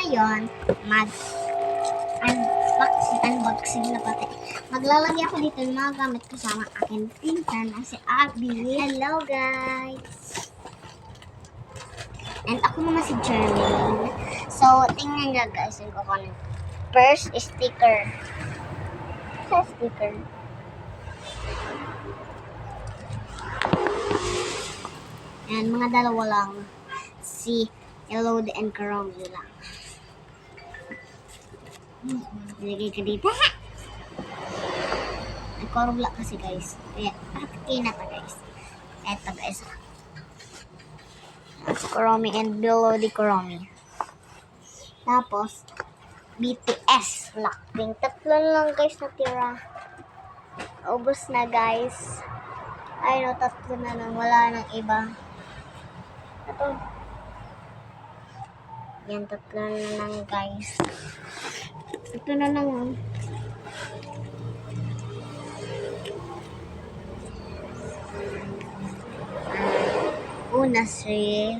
ngayon, unboxing na pati. Maglalagay ako dito ng mga gamit kasama aking pinsan na si Abby. Hello guys! And ako naman si Jermaine. So, tingnan nyo guys yung kukunin. First, sticker. Sa sticker. And mga dalawa lang. Si Elodie and Karomi lang. Nilagay ka dito. Nagkorobla kasi guys. Kaya, pakitikin na to guys. Eto guys. That's Karomi and Elodie Karomi. Tapos, BTS. Blackpink. Tatlo lang guys natira. Ubus na guys. Ay no, tatlo na lang. Wala nang iba. Ito. Yan, tatlo na lang guys. Ito na lang oh. Una si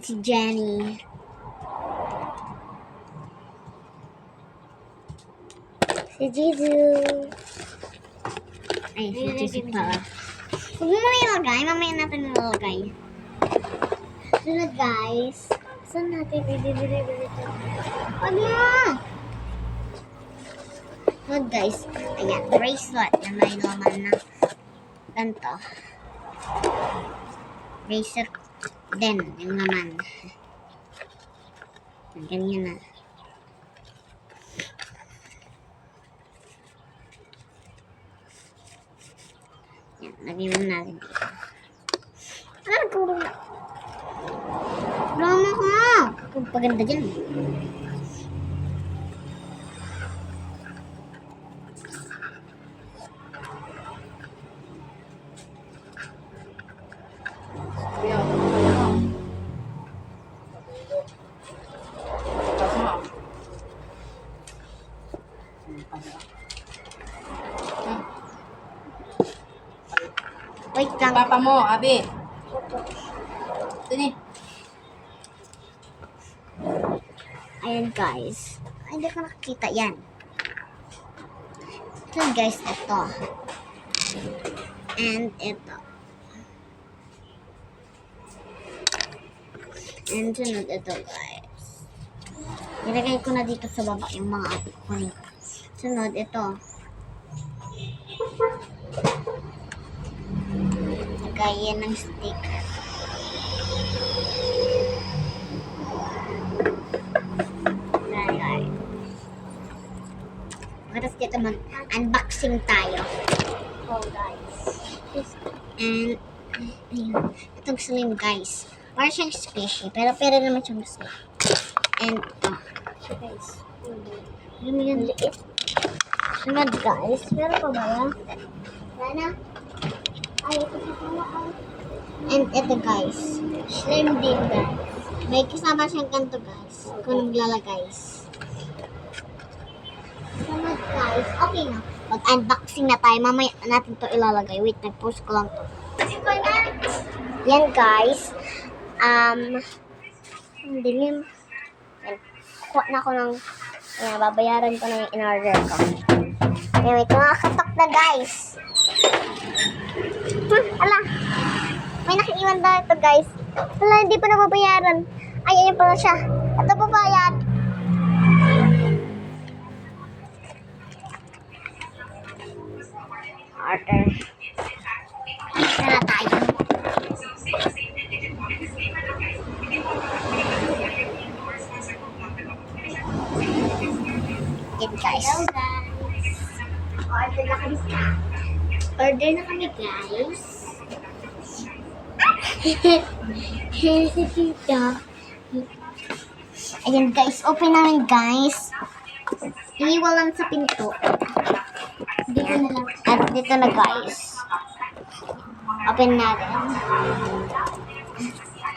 si Jenny. Si Jizu. Ay, si Jizu pala. Huwag mo muna ilagay. Mamaya natin ilalagay. Sunod guys. Saan natin i-deliver ito? Huwag mo! Sunod guys. Ayan, bracelet na may laman na ganito. Bracelet din yung laman. Ganyan na. Yan, lagyan mo natin dito. Ano puro na? Drama ka! Kung paganda dyan. Wait lang. Papa mo, Abi. Sini. Ayan guys. Ay, hindi ko nakikita yan. So guys, ito. And ito. And sunod ito guys. Ilagay ko na dito sa baba yung mga kukunin ko. Sunod ito. Lagayan ng sticker. Tapos dito mag-unboxing tayo. Oh guys. And ayun. Itong slim guys. Para siyang squishy. Pero naman siyang slim. And ito. Guys. Alam mo yun liit. Sunod guys. Meron pa ba yan? Sana? Ay, ito sa kalaan. And ito guys. Slim din guys. May kasama siyang ganito guys. Kung naglalagay. Sunod guys. Okay na. Mag-unboxing na tayo. Mamaya natin to ilalagay. Wait, nag-post ko lang to. Yan guys. Ang dilim. Kuha na ako ng babayaran ko na yung in-order ko. Yan, wait. Nakakatok na guys. Ala. May nakiiwan daw ito guys. Ala, hindi pa nababayaran. Ay, ayan pala siya. Ito pa bayad. Order. Tara tayo. Yan guys. Hello guys. Order na kami guys. Order na kami guys. Si Tita. Ayan guys. Open namin guys. Iiwan lang sa pinto. Dito na lang. At dito na guys. Open natin.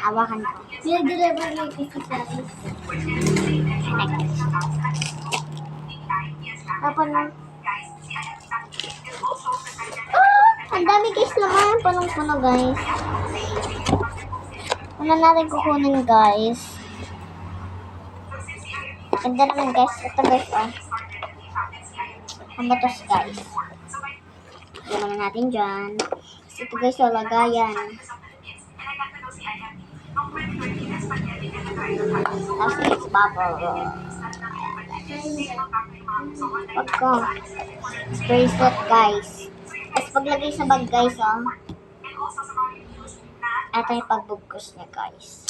Hawakan ko. Deliver na ito guys. Open na. Ang dami guys naman. Punong-puno guys. Una natin kukunin guys. Ganda naman guys. Ito guys oh. Ang batos guys. Ito naman natin dyan. Ito guys oh, lagayan. Tapos it's bubble. Pagko. Bracelet guys. Tapos paglagay sa bag guys oh. Ito yung pagbugkos niya guys.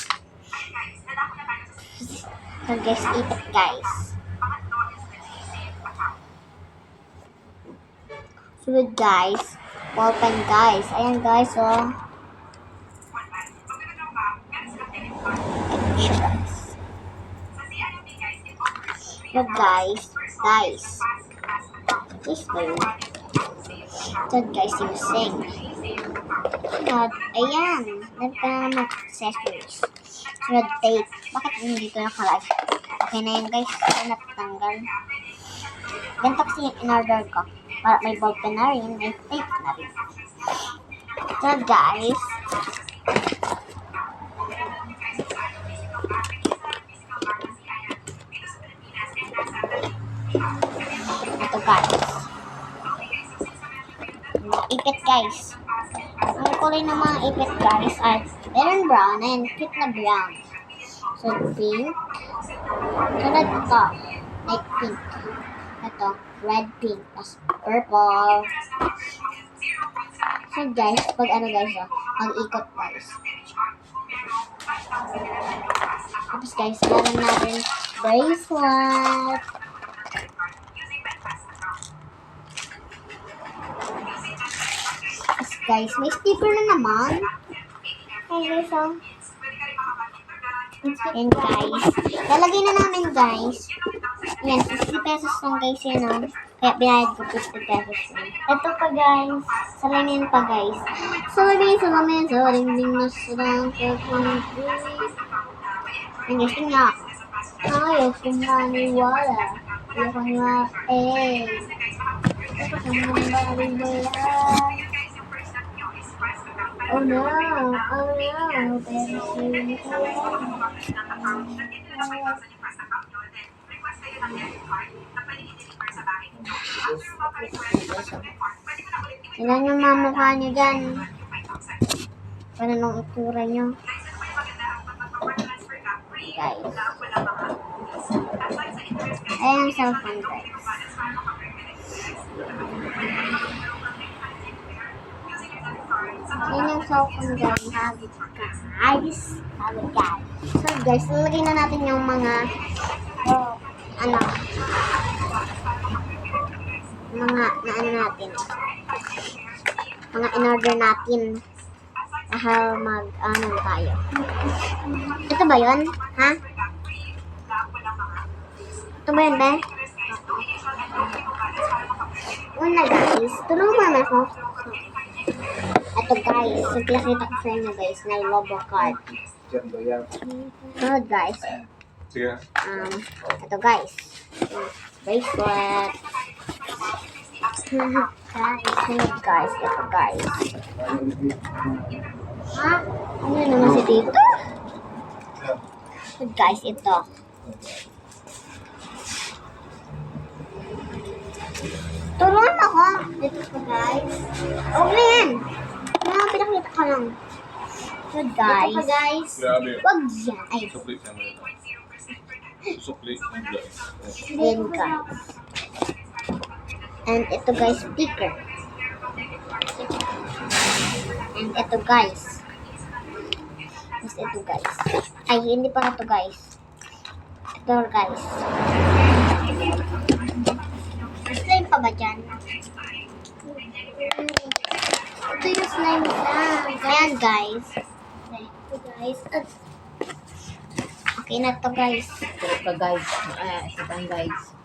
So guys, ipit guys. Sunod guys. Ballpen guys. Ayan guys oh. Siya guys. Sunod guys. Guys. This way. Sunod guys yung sing. Sunod. Ayan. Meron ka na naman accessories. Sunod tape. Bakit hindi ko nakalagay? Okay na yun guys. Natanggal. Ganito kasi yung in-order ko. Para may ballpen na rin. May tape na rin. Sunod guys. Ito guys. Ipit guys. Ang kulay ng mga ipit guys ay meron brown and cute na brown. So pink. Sunod ito. Light pink. Ito. Red pink. Tapos purple. So guys, pag ano guys oh. Pag ikot guys. Tapos guys, meron natin bracelet. Guys, may sticker na naman. Okay, guys, oh. Yan, guys. Lalagay na namin, guys. Yan, 50 pesos lang, guys, yan, oh. Kaya binayad ko 50 pesos lang. Ito pa, guys. Salamin pa, guys. Salamin, salamin na sarang kapang. Yan, guys, tingnan. Ayaw kong maniwala. Ayaw kong maniwala. Ayaw kong maniwala. Oh no, pero ilan yung mamukha nyo dyan? Paano nung itura nyo? Guys. Ayan ang cellphone guys. Yan yung cellphone guys. Sabi guys. So guys, lalagay na natin yung mga ano natin. Mga in-order natin. Dahil ano tayo. Ito ba yun? Ha? Ito ba yun, be? Una guys, tulungan mo ako. Ito guys, nakita ko sa inyo guys, na lobo card. Good guys. Sige. Ito guys. Bracelet. Guys, ito guys. Ha? Ano naman si dito? Good guys, ito. Tulungan ako. Dito po guys. Huwag na yan. Pinakita ko lang. Good guys. Ito pa guys. Grabe. Huwag yan. Ay. Sukli siya mo ito. Sukli. Ayan guys. And ito guys, speaker. And ito guys. Mas ito guys. Ay, hindi pa ito guys. Ito guys. Slime pa ba dyan? Ito yung slime lang. Ayan guys. Ito guys. Okay na ito guys. Ito pa guys. Ito pang guys.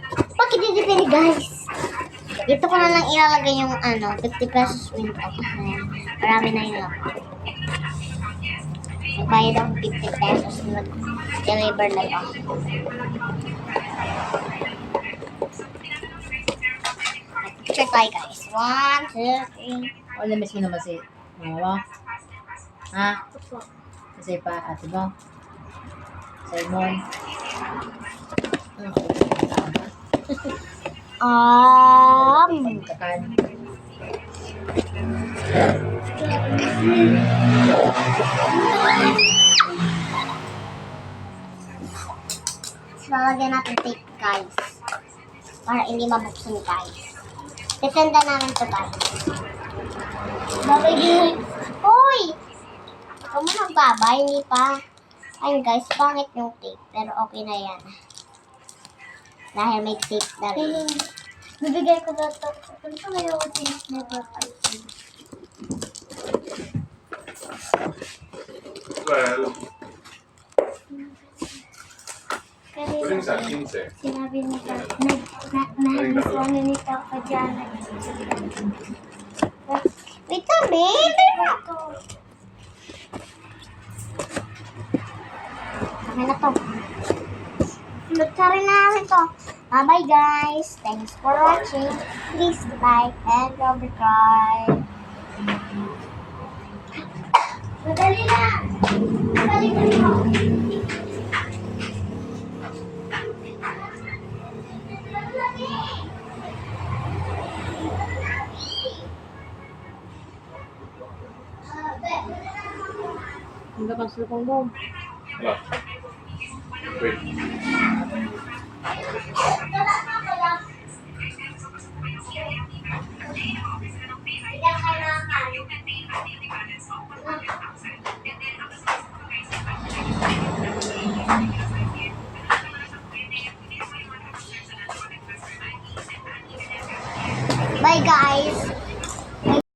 Bakit hindi pwede guys? Dito ko na lang ilalagay yung 50 pesos win up. Marami na yun ako. Nagbayad ako 50 pesos. Nag-deliver na ako. Picture tayo guys. 1, 2, 3. O, namiss mo naman si mama mo? Ha? Opo. Kasi pa, ate mo? Simon? Takan. Lalagyan natin tape guys. Para hindi mabuksan guys. Detenda namin to guys. Babay. Hoy! Ikaw mo nagbabay, hindi pa. Ayun guys, pangit yung tape. Pero okay na yan. Dahil may tape na rin. Bibigay ko na to. Kung ito ngayon ko things never fight. Well, Kanina pwedeng sa 15. sinabi ni na ni Papa Janet. Wait a minute! Akin na to. Nagsarin namin to. Bye-bye guys. Thanks for watching. Please like and subscribe. Madali na! Madali na! Ang gabang sulpong mo. Wala. Wait.